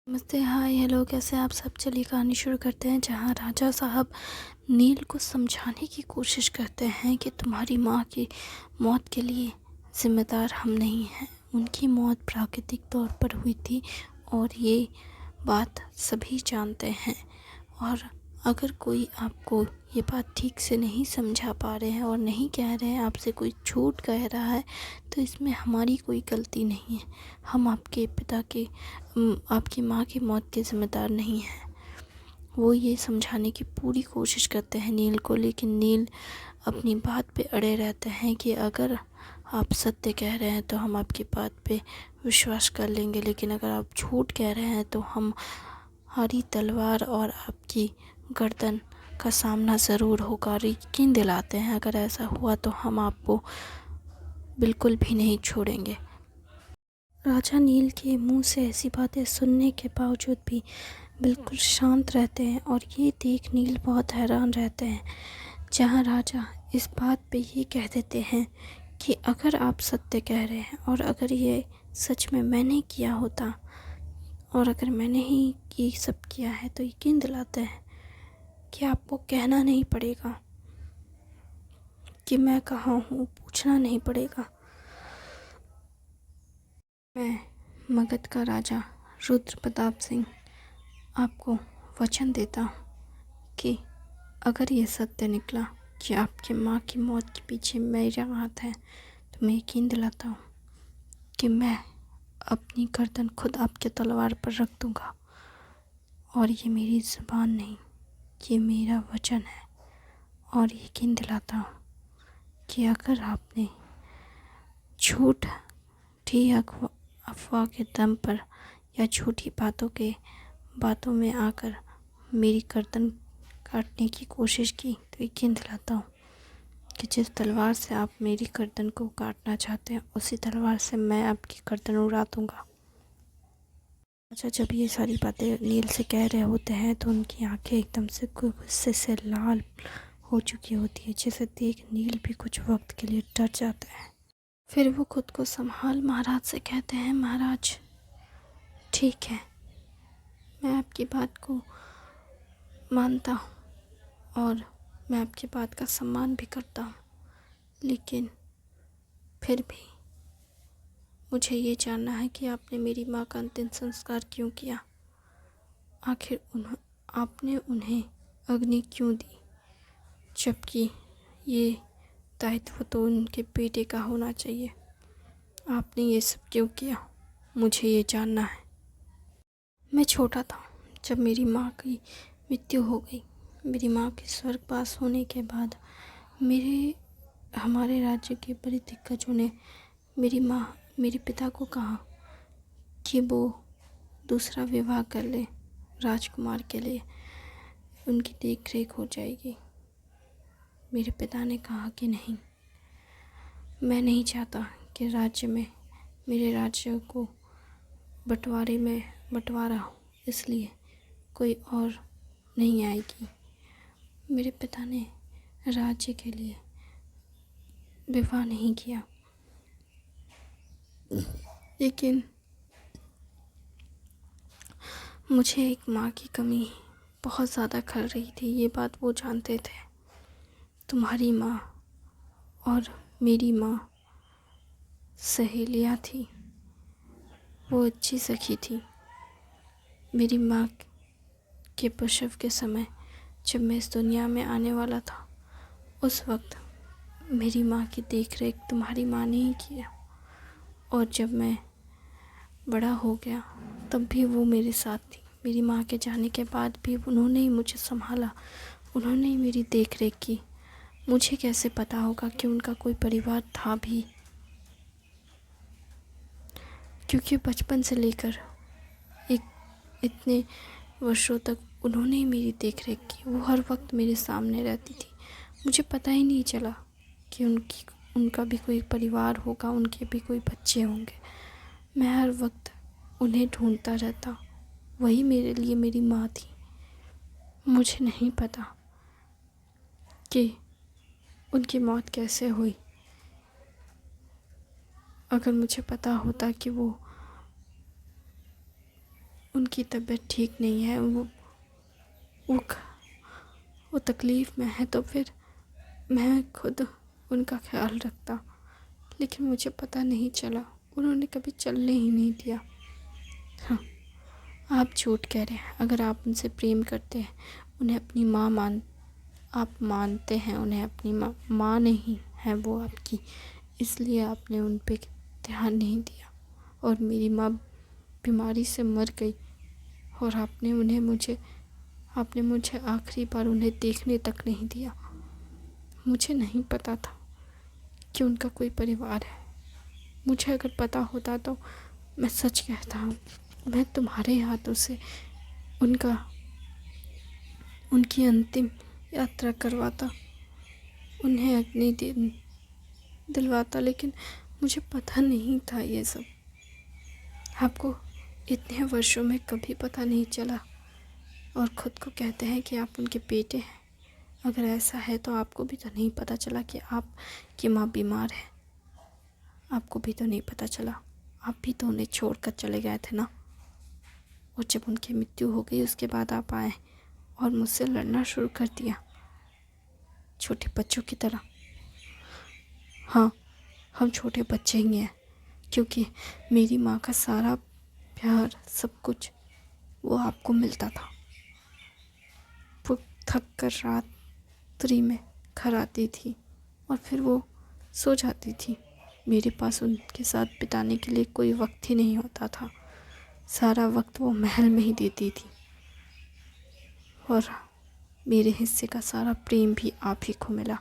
नमस्ते, हाय, हेलो, कैसे आप सब। चलिए कहानी शुरू करते हैं। जहाँ राजा साहब नील को समझाने की कोशिश करते हैं कि तुम्हारी माँ की मौत के लिए ज़िम्मेदार हम नहीं हैं। उनकी मौत प्राकृतिक तौर पर हुई थी और ये बात सभी जानते हैं। और अगर कोई आपको ये बात ठीक से नहीं समझा पा रहे हैं और नहीं कह रहे हैं, आपसे कोई झूठ कह रहा है, तो इसमें हमारी कोई गलती नहीं है। हम आपके पिता के आपकी माँ की मौत के ज़िम्मेदार नहीं हैं। वो ये समझाने की पूरी कोशिश करते हैं नील को, लेकिन नील अपनी बात पे अड़े रहते हैं कि अगर आप सत्य कह रहे हैं तो हम आपकी बात पे विश्वास कर लेंगे, लेकिन अगर आप झूठ कह रहे हैं तो हम हरी तलवार और आपकी गर्दन का सामना ज़रूर होगा। और यकीन दिलाते हैं अगर ऐसा हुआ तो हम आपको बिल्कुल भी नहीं छोड़ेंगे। राजा नील के मुंह से ऐसी बातें सुनने के बावजूद भी बिल्कुल शांत रहते हैं और ये देख नील बहुत हैरान रहते हैं। जहाँ राजा इस बात पे ये कह देते हैं कि अगर आप सत्य कह रहे हैं और अगर ये सच में मैंने किया होता और अगर मैंने ही ये सब किया है तो यकीन दिलाते हैं कि आपको कहना नहीं पड़ेगा कि मैं कहाँ हूँ, पूछना नहीं पड़ेगा। मैं मगध का राजा रुद्र प्रताप सिंह आपको वचन देता हूँ कि अगर ये सत्य निकला कि आपकी माँ की मौत के पीछे मेरा हाथ है, तो मैं यकीन दिलाता हूँ कि मैं अपनी गर्दन खुद आपके तलवार पर रख दूँगा। और ये मेरी ज़ुबान नहीं, ये मेरा वचन है। और यकीन दिलाता हूँ कि अगर आपने झूठी अफवाह के दम पर या झूठी बातों में आकर मेरी गर्दन काटने की कोशिश की, तो यकीन दिलाता हूँ कि जिस तलवार से आप मेरी गर्दन को काटना चाहते हैं उसी तलवार से मैं आपकी गर्दन उड़ा दूँगा। अच्छा, जब ये सारी बातें नील से कह रहे होते हैं तो उनकी आंखें एकदम से गुस्से से लाल हो चुकी होती है, जिसे देख नील भी कुछ वक्त के लिए डर जाता है। फिर वो खुद को संभाल महाराज से कहते हैं, महाराज ठीक है, मैं आपकी बात को मानता हूँ और मैं आपकी बात का सम्मान भी करता हूँ, लेकिन फिर भी मुझे ये जानना है कि आपने मेरी माँ का अंतिम संस्कार क्यों किया। आखिर आपने उन्हें अग्नि क्यों दी, जबकि ये दायित्व तो उनके बेटे का होना चाहिए। आपने ये सब क्यों किया, मुझे ये जानना है। मैं छोटा था जब मेरी माँ की मृत्यु हो गई। मेरी माँ के स्वर्गवास होने के बाद हमारे राज्य के बड़े दिग्गजों ने मेरे पिता को कहा कि वो दूसरा विवाह कर ले, राजकुमार के लिए उनकी देख रेख हो जाएगी। मेरे पिता ने कहा कि नहीं, मैं नहीं चाहता कि मेरे राज्य को बंटवारा हो, इसलिए कोई और नहीं आएगी। मेरे पिता ने राज्य के लिए विवाह नहीं किया, लेकिन मुझे एक माँ की कमी बहुत ज़्यादा खल रही थी। ये बात वो जानते थे। तुम्हारी माँ और मेरी माँ सहेलियाँ थी, वो अच्छी सखी थी। मेरी माँ के प्रसव के समय जब मैं इस दुनिया में आने वाला था, उस वक्त मेरी माँ की देख रेख तुम्हारी माँ ने ही किया। और जब मैं बड़ा हो गया तब भी वो मेरे साथ थी। मेरी माँ के जाने के बाद भी उन्होंने ही मुझे संभाला, उन्होंने ही मेरी देख रेख की। मुझे कैसे पता होगा कि उनका कोई परिवार था भी, क्योंकि बचपन से लेकर इतने वर्षों तक उन्होंने ही मेरी देख रेख की। वो हर वक्त मेरे सामने रहती थी। मुझे पता ही नहीं चला कि उनका भी कोई परिवार होगा, उनके भी कोई बच्चे होंगे। मैं हर वक्त उन्हें ढूंढता रहता, वही मेरे लिए मेरी माँ थी। मुझे नहीं पता कि उनकी मौत कैसे हुई। अगर मुझे पता होता कि वो उनकी तबीयत ठीक नहीं है, वो वो तकलीफ़ में है, तो फिर मैं खुद उनका ख्याल रखता। लेकिन मुझे पता नहीं चला, उन्होंने कभी चलने ही नहीं दिया। हाँ, आप झूठ कह रहे हैं। अगर आप उनसे प्रेम करते हैं, उन्हें अपनी आप मानते हैं, उन्हें अपनी माँ नहीं है वो आपकी, इसलिए आपने उन पे ध्यान नहीं दिया और मेरी माँ बीमारी से मर गई और आपने मुझे आखिरी बार उन्हें देखने तक नहीं दिया। मुझे नहीं पता था कि उनका कोई परिवार है। मुझे अगर पता होता तो मैं सच कहता हूँ, मैं तुम्हारे हाथों से उनकी अंतिम यात्रा करवाता, उन्हें अग्नि दिलवाता। लेकिन मुझे पता नहीं था ये सब। आपको इतने वर्षों में कभी पता नहीं चला और ख़ुद को कहते हैं कि आप उनके बेटे हैं। अगर ऐसा है तो आपको भी तो नहीं पता चला कि आपकी माँ बीमार है। आपको भी तो नहीं पता चला, आप भी तो उन्हें छोड़कर चले गए थे ना। और जब उनकी मृत्यु हो गई उसके बाद आप आए और मुझसे लड़ना शुरू कर दिया, छोटे बच्चों की तरह। हाँ, हम छोटे बच्चे ही हैं, क्योंकि मेरी माँ का सारा प्यार, सब कुछ वो आपको मिलता था। वो थक कर रात्रि में घर आती थी और फिर वो सो जाती थी। मेरे पास उनके साथ बिताने के लिए कोई वक्त ही नहीं होता था। सारा वक्त वो महल में ही देती थी और मेरे हिस्से का सारा प्रेम भी आप ही को मिला।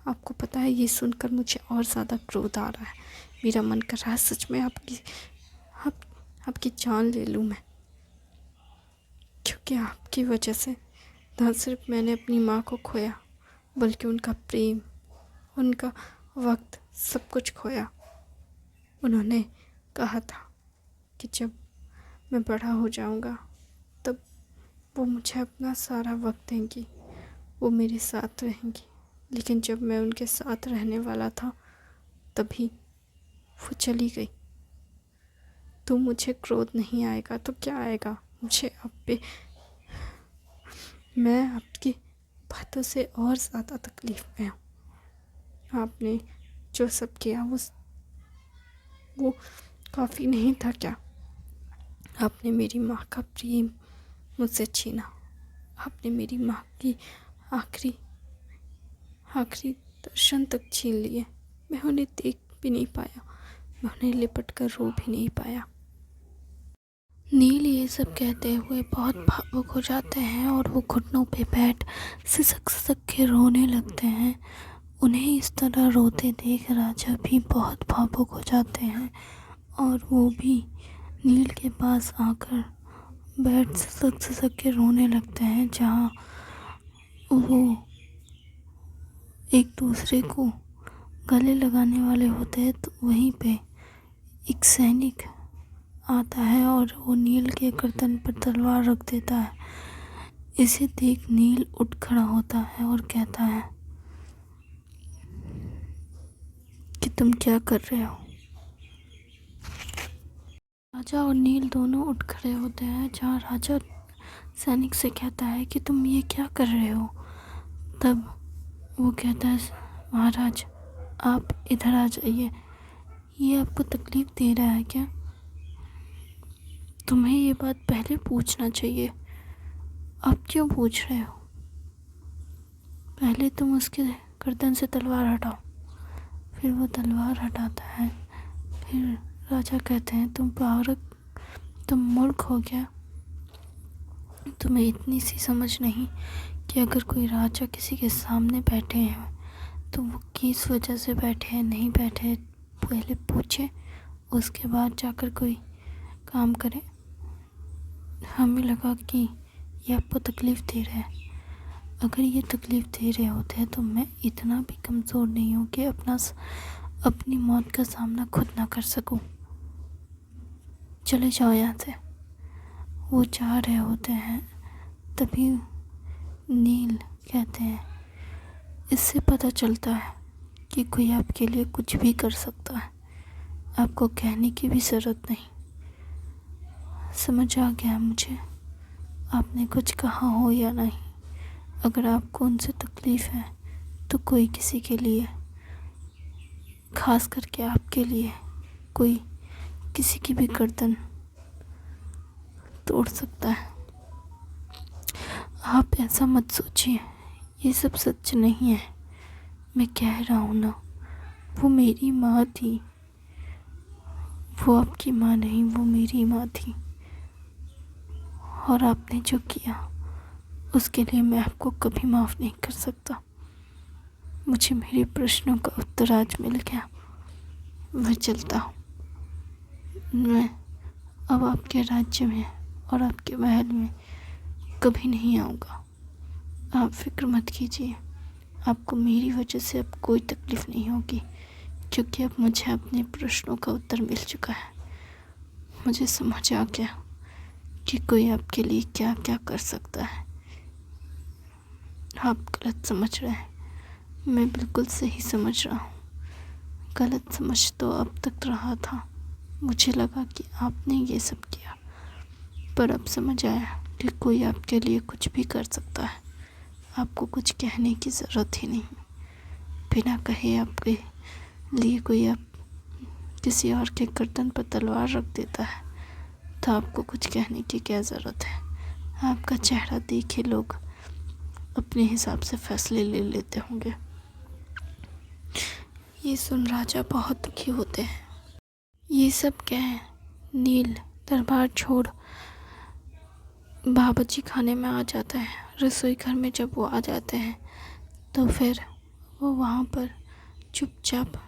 आपको पता है, ये सुनकर मुझे और ज़्यादा क्रोध आ रहा है। मेरा मन कर रहा है सच में आपकी जान ले लूँ मैं, क्योंकि आपकी वजह से न सिर्फ मैंने अपनी माँ को खोया, बल्कि उनका प्रेम, उनका वक्त, सब कुछ खोया। उन्होंने कहा था कि जब मैं बड़ा हो जाऊँगा तब वो मुझे अपना सारा वक्त देंगी, वो मेरे साथ रहेंगी। लेकिन जब मैं उनके साथ रहने वाला था तभी वो चली गई। तो मुझे क्रोध नहीं आएगा तो क्या आएगा? मुझे मैं आपकी बातों से और ज़्यादा तकलीफ़ में हूँ। आपने जो सब किया वो काफ़ी नहीं था क्या? आपने मेरी माँ का प्रेम मुझसे छीना। आपने मेरी माँ की आखिरी दर्शन तक छीन लिए। मैं उन्हें देख भी नहीं पाया, मैं उन्हें लिपट कर रो भी नहीं पाया। नील ये सब कहते हुए बहुत भावुक हो जाते हैं और वो घुटनों पे बैठ सिसक के रोने लगते हैं। उन्हें इस तरह रोते देख राजा भी बहुत भावुक हो जाते हैं और वो भी नील के पास आकर बैठ सिसक के रोने लगते हैं। जहाँ वो एक दूसरे को गले लगाने वाले होते हैं तो वहीं पे एक सैनिक आता है और वो नील के गर्दन पर तलवार रख देता है। इसे देख नील उठ खड़ा होता है और कहता है कि तुम क्या कर रहे हो? राजा और नील दोनों उठ खड़े होते हैं। जहाँ राजा सैनिक से कहता है कि तुम ये क्या कर रहे हो, तब वो कहता है महाराज आप इधर आ जाइए, ये आपको तकलीफ़ दे रहा है क्या? तुम्हें ये बात पहले पूछना चाहिए, अब क्यों पूछ रहे हो? पहले तुम उसके गर्दन से तलवार हटाओ। फिर वो तलवार हटाता है। फिर राजा कहते हैं तुम मूर्ख हो गया, तुम्हें इतनी सी समझ नहीं कि अगर कोई राजा किसी के सामने बैठे हैं तो वो किस वजह से बैठे हैं, नहीं बैठे पहले पूछे, उसके बाद जाकर कोई काम करे। हमें लगा कि ये आपको तकलीफ़ दे रहा है। अगर ये तकलीफ़ दे रहे होते हैं तो मैं इतना भी कमज़ोर नहीं हूँ कि अपनी मौत का सामना खुद ना कर सकूँ। चले जाओ यहाँ से। वो जा रहे होते हैं तभी नील कहते हैं इससे पता चलता है कि कोई आपके लिए कुछ भी कर सकता है, आपको कहने की भी ज़रूरत नहीं। समझ आ गया मुझे, आपने कुछ कहा हो या नहीं। अगर आपको उनसे तकलीफ़ है तो कोई किसी के लिए, खास करके आपके लिए, कोई किसी की भी गर्दन तोड़ सकता है। आप ऐसा मत सोचिए, ये सब सच नहीं है। मैं कह रहा हूँ ना, वो मेरी माँ थी। वो आपकी माँ नहीं, वो मेरी माँ थी। और आपने जो किया उसके लिए मैं आपको कभी माफ़ नहीं कर सकता। मुझे मेरे प्रश्नों का उत्तर आज मिल गया। मैं चलता हूँ। मैं अब आपके राज्य में और आपके महल में कभी नहीं आऊँगा। आप फिक्र मत कीजिए, आपको मेरी वजह से अब कोई तकलीफ़ नहीं होगी, क्योंकि अब मुझे अपने प्रश्नों का उत्तर मिल चुका है। मुझे समझ आ गया कि कोई आपके लिए क्या क्या कर सकता है। आप गलत समझ रहे हैं, मैं बिल्कुल सही समझ रहा हूँ। गलत समझ तो अब तक रहा था। मुझे लगा कि आपने ये सब किया, पर अब समझ आया कि कोई आपके लिए कुछ भी कर सकता है। आपको कुछ कहने की ज़रूरत ही नहीं। बिना कहे आपके लिए कोई आप किसी और के गर्दन पर तलवार रख देता है तो आपको कुछ कहने की क्या ज़रूरत है। आपका चेहरा देखे लोग अपने हिसाब से फैसले ले लेते होंगे। ये सुन राजा बहुत दुखी होते हैं। ये सब क्या है? नील दरबार छोड़ बावर्ची खाने में आ जाता है। रसोई घर में जब वो आ जाते हैं तो फिर वो वहाँ पर चुपचाप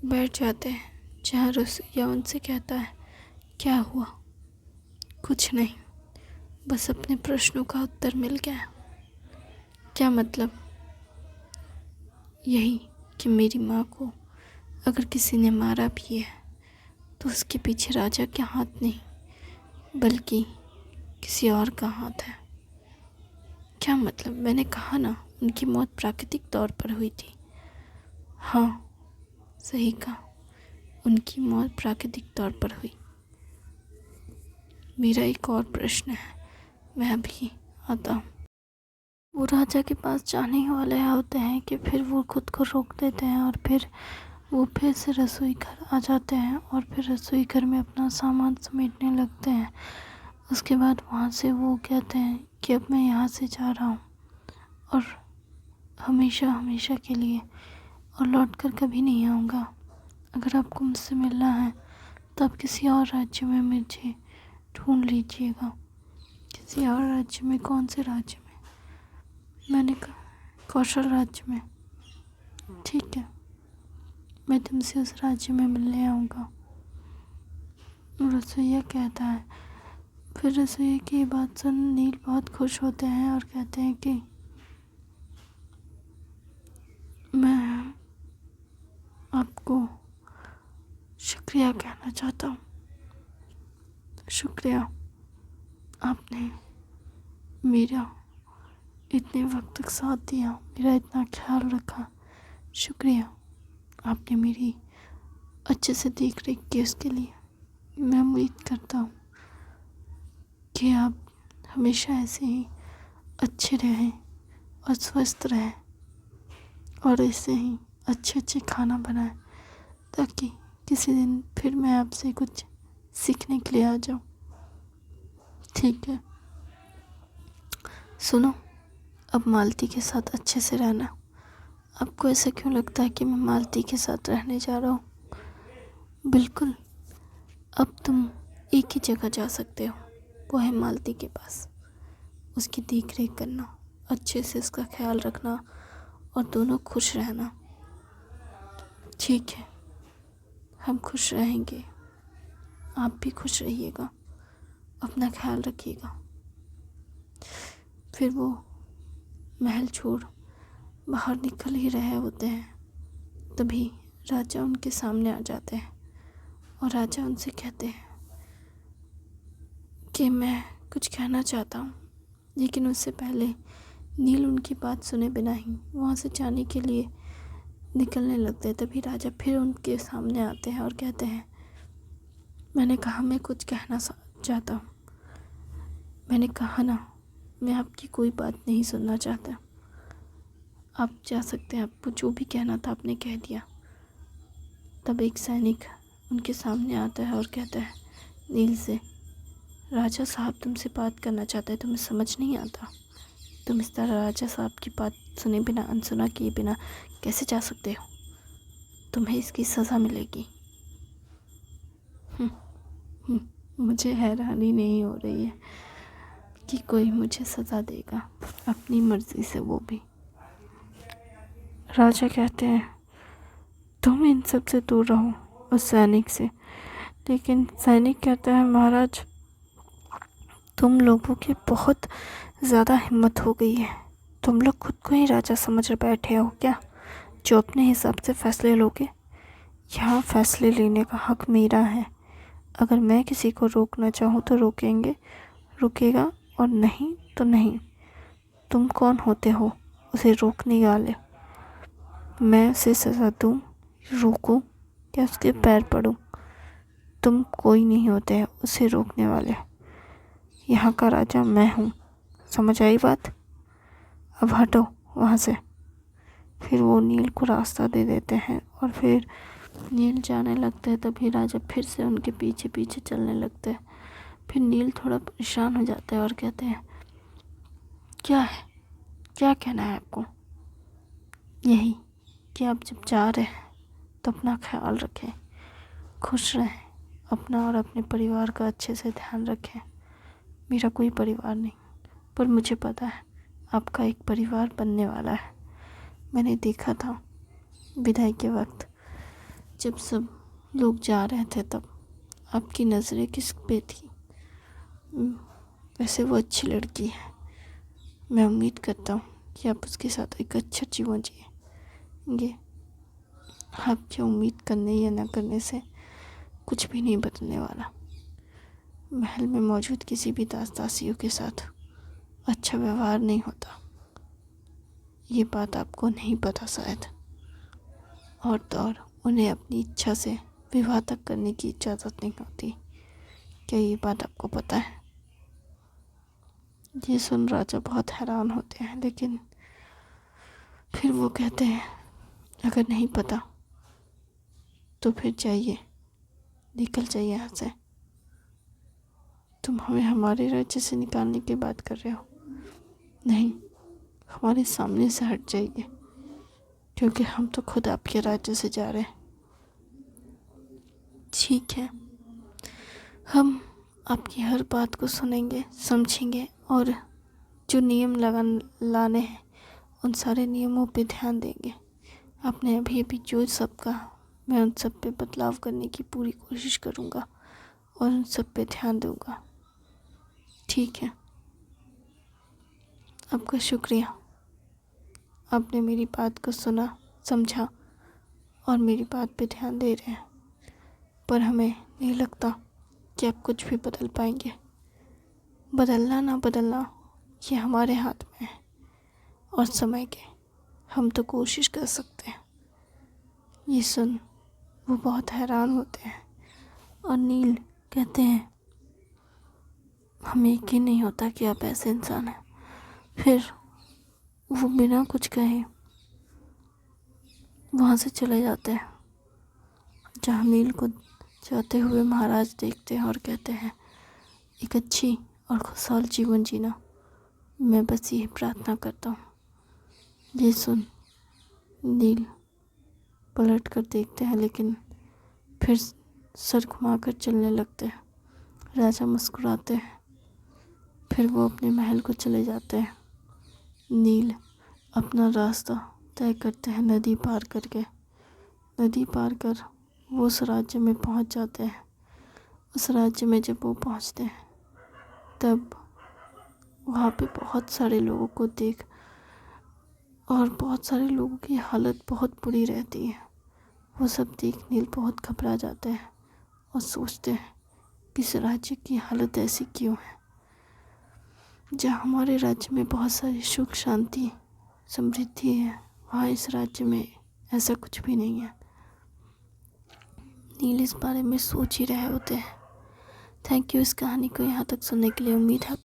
बैठ जाते हैं, जहाँ रसोइया उनसे कहता है, क्या हुआ? कुछ नहीं, बस अपने प्रश्नों का उत्तर मिल गया। क्या मतलब? यही कि मेरी माँ को अगर किसी ने मारा भी है तो उसके पीछे राजा का हाथ नहीं, बल्कि किसी और का हाथ है। क्या मतलब? मैंने कहा ना, उनकी मौत प्राकृतिक तौर पर हुई थी। हाँ, सही कहा, उनकी मौत प्राकृतिक तौर पर हुई। मेरा एक और प्रश्न है, मैं अभी आता हूँ। वो राजा के पास जाने ही वाले होते हैं कि फिर वो खुद को रोक देते हैं और फिर वो फिर से रसोई घर आ जाते हैं और फिर रसोई घर में अपना सामान समेटने लगते हैं। उसके बाद वहाँ से वो कहते हैं कि अब मैं यहाँ से जा रहा हूँ और हमेशा हमेशा के लिए, और लौट कर कभी नहीं आऊँगा। अगर आपको मुझसे मिलना है तो आप किसी और राज्य में मुझे ढूंढ लीजिएगा। किसी और राज्य में? कौन से राज्य में? मैंने कहा कौशल राज्य में। ठीक है, मैं तुमसे उस राज्य में मिलने आऊँगा। रसोइया कहता है। फिर रसोइया की बात सुन नील बहुत खुश होते हैं और कहते हैं कि मैं आपको शुक्रिया कहना चाहता हूँ। शुक्रिया, आपने मेरा इतने वक्त तक साथ दिया, मेरा इतना ख्याल रखा। शुक्रिया, आपने मेरी अच्छे से देख रेख की, उसके लिए मैं उम्मीद करता हूँ कि आप हमेशा ऐसे ही अच्छे रहें और स्वस्थ रहें और ऐसे ही अच्छे अच्छे खाना बनाएं, ताकि किसी दिन फिर मैं आपसे कुछ सीखने के लिए आ जाऊँ। ठीक है, सुनो, अब मालती के साथ अच्छे से रहना। आपको ऐसा क्यों लगता है कि मैं मालती के साथ रहने जा रहा हूँ? बिल्कुल, अब तुम एक ही जगह जा सकते हो, वो है मालती के पास। उसकी देख रेख करना, अच्छे से उसका ख्याल रखना और दोनों खुश रहना। ठीक है, हम खुश रहेंगे, आप भी खुश रहिएगा, अपना ख्याल रखिएगा। फिर वो महल छोड़ बाहर निकल ही रहे होते हैं, तभी राजा उनके सामने आ जाते हैं और राजा उनसे कहते हैं कि मैं कुछ कहना चाहता हूँ। लेकिन उससे पहले नील उनकी बात सुने बिना ही वहाँ से जाने के लिए निकलने लगते हैं। तभी राजा फिर उनके सामने आते हैं और कहते हैं, मैंने कहा मैं कुछ कहना चाहता हूँ। मैंने कहा ना, मैं आपकी कोई बात नहीं सुनना चाहता। आप जा सकते हैं, आपको जो भी कहना था आपने कह दिया। तब एक सैनिक उनके सामने आता है और कहता है नील से, राजा साहब तुमसे बात करना चाहता है, तुम्हें समझ नहीं आता? तुम इस तरह राजा साहब की बात सुने बिना, अनसुना किए बिना कैसे जा सकते हो? तुम्हें इसकी सज़ा मिलेगी। मुझे हैरानी नहीं हो रही है कि कोई मुझे सज़ा देगा, अपनी मर्ज़ी से, वो भी। राजा कहते हैं तुम इन सब से दूर रहो, उस सैनिक से। लेकिन सैनिक कहता है महाराज, तुम लोगों की बहुत ज़्यादा हिम्मत हो गई है। तुम लोग खुद को ही राजा समझ बैठे हो क्या, जो अपने हिसाब से फ़ैसले लोगे? यहाँ फ़ैसले लेने का हक़ मेरा है। अगर मैं किसी को रोकना चाहूँ तो रुकेगा, और नहीं तो नहीं। तुम कौन होते हो उसे रोकने वाले? मैं उसे सज़ा दूँ, रोकूँ या उसके पैर पड़ूँ? तुम कोई नहीं होते हैं उसे रोकने वाले। यहाँ का राजा मैं हूँ। समझ आई बात? अब हटो वहाँ से। फिर वो नील को रास्ता दे देते हैं और फिर नील जाने लगते हैं। तभी राजा फिर से उनके पीछे पीछे चलने लगते हैं। फिर नील थोड़ा परेशान हो जाते हैं और कहते हैं क्या है, क्या कहना है आपको? यही कि आप जब जा रहे हैं तो अपना ख्याल रखें, खुश रहें, अपना और अपने परिवार का अच्छे से ध्यान रखें। मेरा कोई परिवार नहीं, पर मुझे पता है आपका एक परिवार बनने वाला है। मैंने देखा था विदाई के वक्त जब सब लोग जा रहे थे, तब आपकी नज़रें किस पे थी? वैसे वो अच्छी लड़की है। मैं उम्मीद करता हूँ कि आप उसके साथ एक अच्छा जीवन जिएंगे। आपकी उम्मीद करने या न करने से कुछ भी नहीं बदलने वाला। महल में मौजूद किसी भी दासियों के साथ अच्छा व्यवहार नहीं होता। ये बात आपको नहीं पता शायद। और तो और उन्हें अपनी इच्छा से विवाह तक करने की इजाज़त नहीं होती। क्या ये बात आपको पता है? ये सुन राजा बहुत हैरान होते हैं, लेकिन फिर वो कहते हैं अगर नहीं पता तो फिर जाइए, निकल जाइए यहाँ से। तुम हमें हमारे राज्य से निकालने की बात कर रहे हो? नहीं, हमारे सामने से हट जाइए, क्योंकि हम तो खुद आपके राज्य से जा रहे हैं। ठीक है, हम आपकी हर बात को सुनेंगे, समझेंगे और जो नियम लाने हैं उन सारे नियमों पे ध्यान देंगे। आपने अभी जो सब कहा, मैं उन सब पे बदलाव करने की पूरी कोशिश करूँगा और उन सब पे ध्यान दूँगा। ठीक है, आपका शुक्रिया। आपने मेरी बात को सुना, समझा और मेरी बात पे ध्यान दे रहे हैं, पर हमें नहीं लगता कि आप कुछ भी बदल पाएंगे। बदलना ना बदलना ये हमारे हाथ में है, और समय के हम तो कोशिश कर सकते हैं। ये सुन वो बहुत हैरान होते हैं और नील कहते हैं हमें यकीन नहीं होता कि आप ऐसे इंसान हैं। फिर वो बिना कुछ कहे वहाँ से चले जाते हैं, जहाँ नील को जाते हुए महाराज देखते हैं और कहते हैं एक अच्छी और खुशहाल जीवन जीना, मैं बस यही प्रार्थना करता हूँ। ये सुन नील पलट कर देखते हैं, लेकिन फिर सर घुमाकर चलने लगते हैं। राजा मुस्कुराते हैं, फिर वो अपने महल को चले जाते हैं। नील अपना रास्ता तय करते हैं नदी पार करके। नदी पार कर वो उस राज्य में पहुंच जाते हैं। उस राज्य में जब वो पहुंचते हैं तब वहाँ पे बहुत सारे लोगों को देख और बहुत सारे लोगों की हालत बहुत बुरी रहती है। वो सब देख नील बहुत घबरा जाते हैं और सोचते हैं कि इस राज्य की हालत ऐसी क्यों है, जहाँ हमारे राज्य में बहुत सारी सुख शांति समृद्धि है, वहाँ इस राज्य में ऐसा कुछ भी नहीं है। नील इस बारे में सोच ही रहे होते हैं। थैंक यू इस कहानी को यहाँ तक सुनने के लिए। उम्मीद है